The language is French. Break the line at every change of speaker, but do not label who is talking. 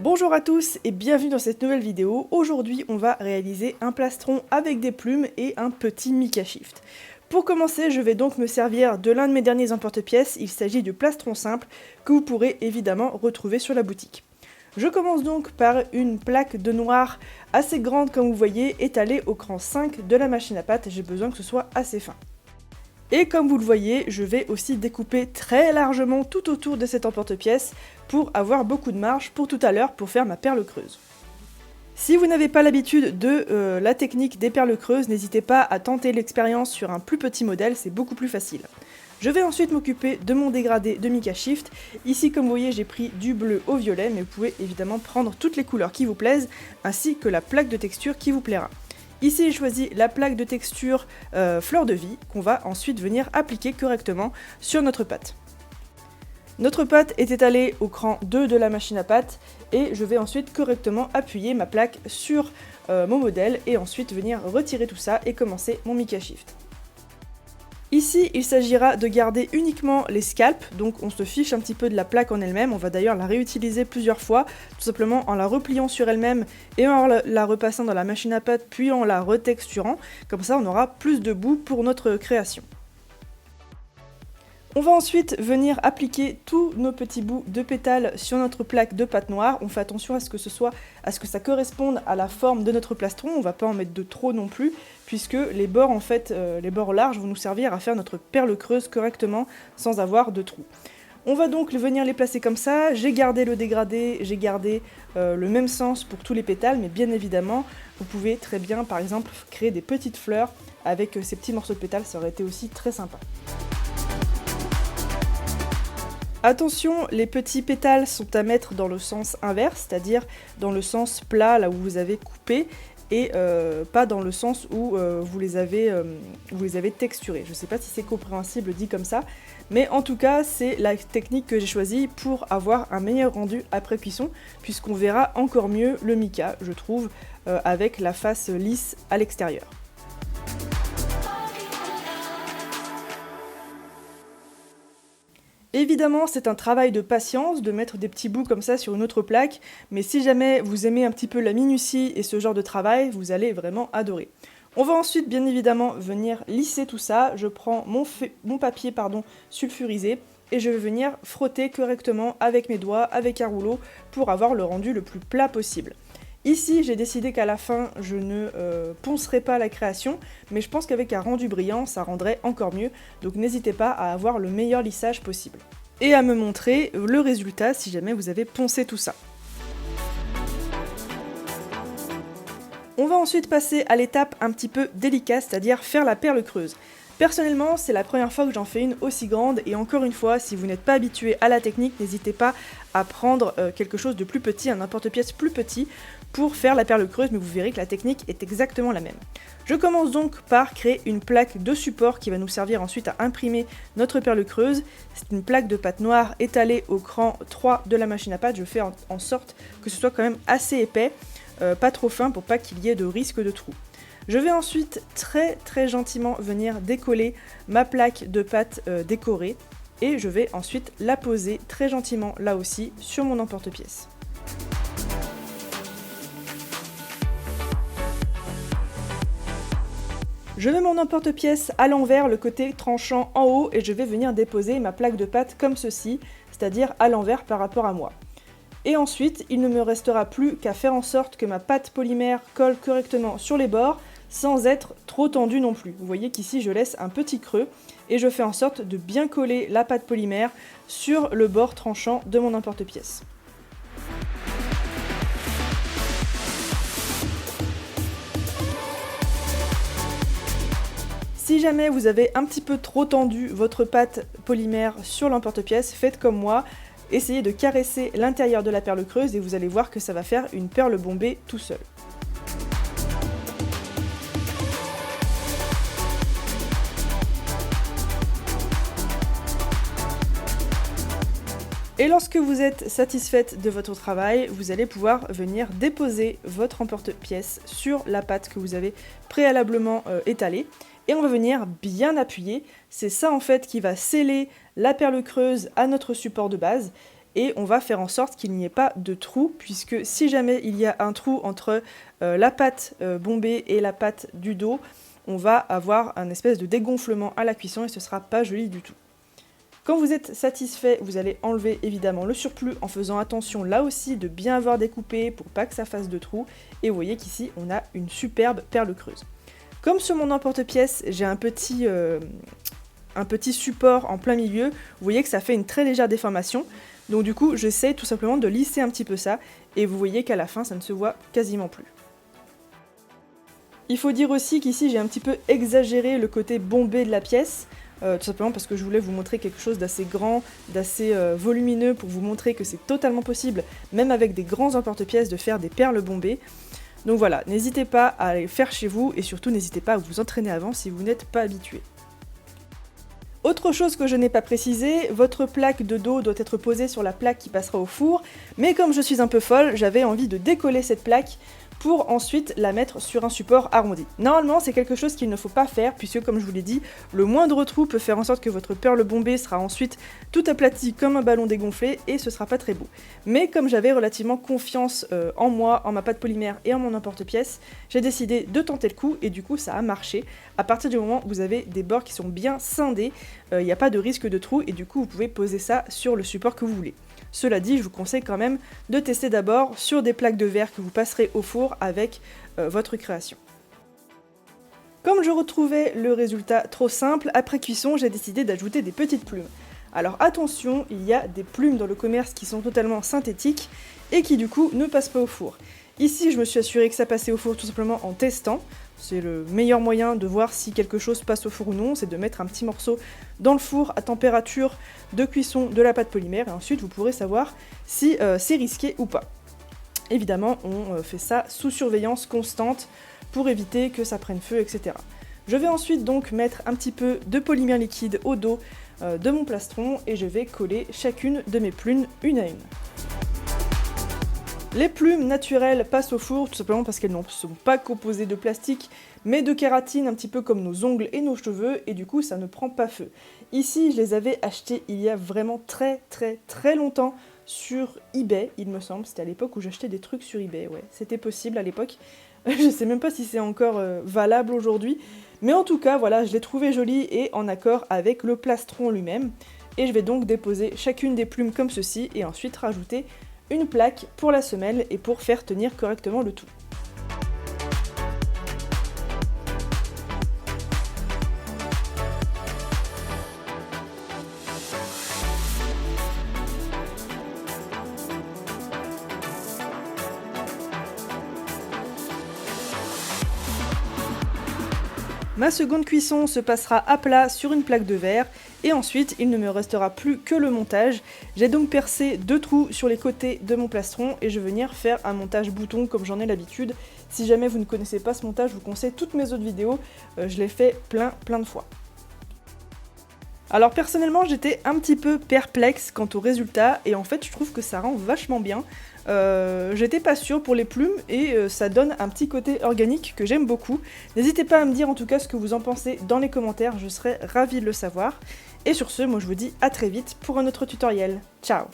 Bonjour à tous et bienvenue dans cette nouvelle vidéo. Aujourd'hui on va réaliser un plastron avec des plumes et un petit Mica Shift. Pour commencer, je vais donc me servir de l'un de mes derniers emporte-pièces, il s'agit du plastron simple que vous pourrez évidemment retrouver sur la boutique. Je commence donc par une plaque de noir assez grande comme vous voyez, étalée au cran 5 de la machine à pâte, j'ai besoin que ce soit assez fin. Et comme vous le voyez, je vais aussi découper très largement tout autour de cet emporte-pièce pour avoir beaucoup de marge pour tout à l'heure pour faire ma perle creuse. Si vous n'avez pas l'habitude de la technique des perles creuses, n'hésitez pas à tenter l'expérience sur un plus petit modèle, c'est beaucoup plus facile. Je vais ensuite m'occuper de mon dégradé de Mica Shift. Ici, comme vous voyez, j'ai pris du bleu au violet, mais vous pouvez évidemment prendre toutes les couleurs qui vous plaisent, ainsi que la plaque de texture qui vous plaira. Ici, j'ai choisi la plaque de texture fleur de vie, qu'on va ensuite venir appliquer correctement sur notre pâte. Notre pâte est étalée au cran 2 de la machine à pâte, et je vais ensuite correctement appuyer ma plaque sur mon modèle, et ensuite venir retirer tout ça et commencer mon Mica Shift. Ici, il s'agira de garder uniquement les scalps, donc on se fiche un petit peu de la plaque en elle-même, on va d'ailleurs la réutiliser plusieurs fois, tout simplement en la repliant sur elle-même et en la repassant dans la machine à pâte, puis en la retexturant, comme ça on aura plus de bout pour notre création. On va ensuite venir appliquer tous nos petits bouts de pétales sur notre plaque de pâte noire. On fait attention à ce que ça corresponde à la forme de notre plastron. On va pas en mettre de trop non plus, puisque les bords en fait, les bords larges vont nous servir à faire notre perle creuse correctement sans avoir de trous. On va donc venir les placer comme ça. J'ai gardé le dégradé, j'ai gardé le même sens pour tous les pétales, mais bien évidemment, vous pouvez très bien, par exemple, créer des petites fleurs avec ces petits morceaux de pétales. Ça aurait été aussi très sympa. Attention, les petits pétales sont à mettre dans le sens inverse, c'est-à-dire dans le sens plat, là où vous avez coupé, et pas dans le sens où vous les avez texturés. Je ne sais pas si c'est compréhensible dit comme ça, mais en tout cas, c'est la technique que j'ai choisie pour avoir un meilleur rendu après cuisson, puisqu'on verra encore mieux le mica, je trouve, avec la face lisse à l'extérieur. Évidemment, c'est un travail de patience de mettre des petits bouts comme ça sur une autre plaque, mais si jamais vous aimez un petit peu la minutie et ce genre de travail, vous allez vraiment adorer. On va ensuite bien évidemment venir lisser tout ça. Je prends mon papier sulfurisé et je vais venir frotter correctement avec mes doigts, avec un rouleau, pour avoir le rendu le plus plat possible. Ici, j'ai décidé qu'à la fin, je ne poncerai pas la création, mais je pense qu'avec un rendu brillant, ça rendrait encore mieux, donc n'hésitez pas à avoir le meilleur lissage possible. Et à me montrer le résultat si jamais vous avez poncé tout ça. On va ensuite passer à l'étape un petit peu délicate, c'est-à-dire faire la perle creuse. Personnellement, c'est la première fois que j'en fais une aussi grande, et encore une fois, si vous n'êtes pas habitué à la technique, n'hésitez pas à prendre quelque chose de plus petit, un emporte-pièce plus petit, pour faire la perle creuse, mais vous verrez que la technique est exactement la même. Je commence donc par créer une plaque de support qui va nous servir ensuite à imprimer notre perle creuse. C'est une plaque de pâte noire étalée au cran 3 de la machine à pâte. Je fais en sorte que ce soit quand même assez épais, pas trop fin pour pas qu'il y ait de risque de trou. Je vais ensuite très gentiment venir décoller ma plaque de pâte décorée et je vais ensuite la poser très gentiment là aussi sur mon emporte-pièce. Je mets mon emporte-pièce à l'envers, le côté tranchant en haut, et je vais venir déposer ma plaque de pâte comme ceci, c'est-à-dire à l'envers par rapport à moi. Et ensuite, il ne me restera plus qu'à faire en sorte que ma pâte polymère colle correctement sur les bords, sans être trop tendue non plus. Vous voyez qu'ici je laisse un petit creux, et je fais en sorte de bien coller la pâte polymère sur le bord tranchant de mon emporte-pièce. Si jamais vous avez un petit peu trop tendu votre pâte polymère sur l'emporte-pièce, faites comme moi, essayez de caresser l'intérieur de la perle creuse et vous allez voir que ça va faire une perle bombée tout seul. Et lorsque vous êtes satisfaite de votre travail, vous allez pouvoir venir déposer votre emporte-pièce sur la pâte que vous avez préalablement étalée. Et on va venir bien appuyer. C'est ça en fait qui va sceller la perle creuse à notre support de base. et on va faire en sorte qu'il n'y ait pas de trou, puisque si jamais il y a un trou entre la pâte bombée et la pâte du dos, on va avoir un espèce de dégonflement à la cuisson et ce sera pas joli du tout. Quand vous êtes satisfait, vous allez enlever évidemment le surplus en faisant attention là aussi de bien avoir découpé pour pas que ça fasse de trous. Et vous voyez qu'ici on a une superbe perle creuse. Comme sur mon emporte-pièce, j'ai un petit support en plein milieu, vous voyez que ça fait une très légère déformation. Donc du coup j'essaie tout simplement de lisser un petit peu ça et vous voyez qu'à la fin ça ne se voit quasiment plus. Il faut dire aussi qu'ici j'ai un petit peu exagéré le côté bombé de la pièce. Tout simplement parce que je voulais vous montrer quelque chose d'assez grand, d'assez volumineux pour vous montrer que c'est totalement possible, même avec des grands emporte-pièces, de faire des perles bombées. Donc voilà, n'hésitez pas à les faire chez vous et surtout n'hésitez pas à vous entraîner avant si vous n'êtes pas habitué. Autre chose que je n'ai pas précisé, votre plaque de dos doit être posée sur la plaque qui passera au four, mais comme je suis un peu folle, j'avais envie de décoller cette plaque pour ensuite la mettre sur un support arrondi. Normalement, c'est quelque chose qu'il ne faut pas faire, puisque comme je vous l'ai dit, le moindre trou peut faire en sorte que votre perle bombée sera ensuite tout aplati comme un ballon dégonflé, et ce sera pas très beau. Mais comme j'avais relativement confiance en moi, en ma pâte polymère et en mon emporte-pièce, j'ai décidé de tenter le coup, et du coup ça a marché. À partir du moment où vous avez des bords qui sont bien scindés, il n'y a pas de risque de trou, et du coup vous pouvez poser ça sur le support que vous voulez. Cela dit, je vous conseille quand même de tester d'abord sur des plaques de verre que vous passerez au four avec votre création. Comme je retrouvais le résultat trop simple, après cuisson, j'ai décidé d'ajouter des petites plumes. Alors attention, il y a des plumes dans le commerce qui sont totalement synthétiques et qui du coup ne passent pas au four. Ici, je me suis assurée que ça passait au four tout simplement en testant. C'est le meilleur moyen de voir si quelque chose passe au four ou non, c'est de mettre un petit morceau dans le four à température de cuisson de la pâte polymère et ensuite vous pourrez savoir si c'est risqué ou pas. Évidemment, on fait ça sous surveillance constante pour éviter que ça prenne feu, etc. Je vais ensuite donc mettre un petit peu de polymère liquide au dos de mon plastron et je vais coller chacune de mes plumes une à une. Les plumes naturelles passent au four tout simplement parce qu'elles ne sont pas composées de plastique mais de kératine un petit peu comme nos ongles et nos cheveux et du coup ça ne prend pas feu. Ici je les avais achetées il y a vraiment très longtemps sur eBay il me semble, c'était à l'époque où j'achetais des trucs sur eBay, ouais c'était possible à l'époque. Je sais même pas si c'est encore valable aujourd'hui mais en tout cas voilà je l'ai trouvé jolie et en accord avec le plastron lui-même et je vais donc déposer chacune des plumes comme ceci et ensuite rajouter une plaque pour la semelle et pour faire tenir correctement le tout. Ma seconde cuisson se passera à plat sur une plaque de verre et ensuite il ne me restera plus que le montage. J'ai donc percé 2 trous sur les côtés de mon plastron et je vais venir faire un montage bouton comme j'en ai l'habitude. Si jamais vous ne connaissez pas ce montage, je vous conseille toutes mes autres vidéos, je l'ai fait plein de fois. Alors personnellement j'étais un petit peu perplexe quant au résultat et en fait je trouve que ça rend vachement bien. J'étais pas sûre pour les plumes et ça donne un petit côté organique que j'aime beaucoup. N'hésitez pas à me dire en tout cas ce que vous en pensez dans les commentaires, je serais ravie de le savoir. Et sur ce, moi je vous dis à très vite pour un autre tutoriel. Ciao!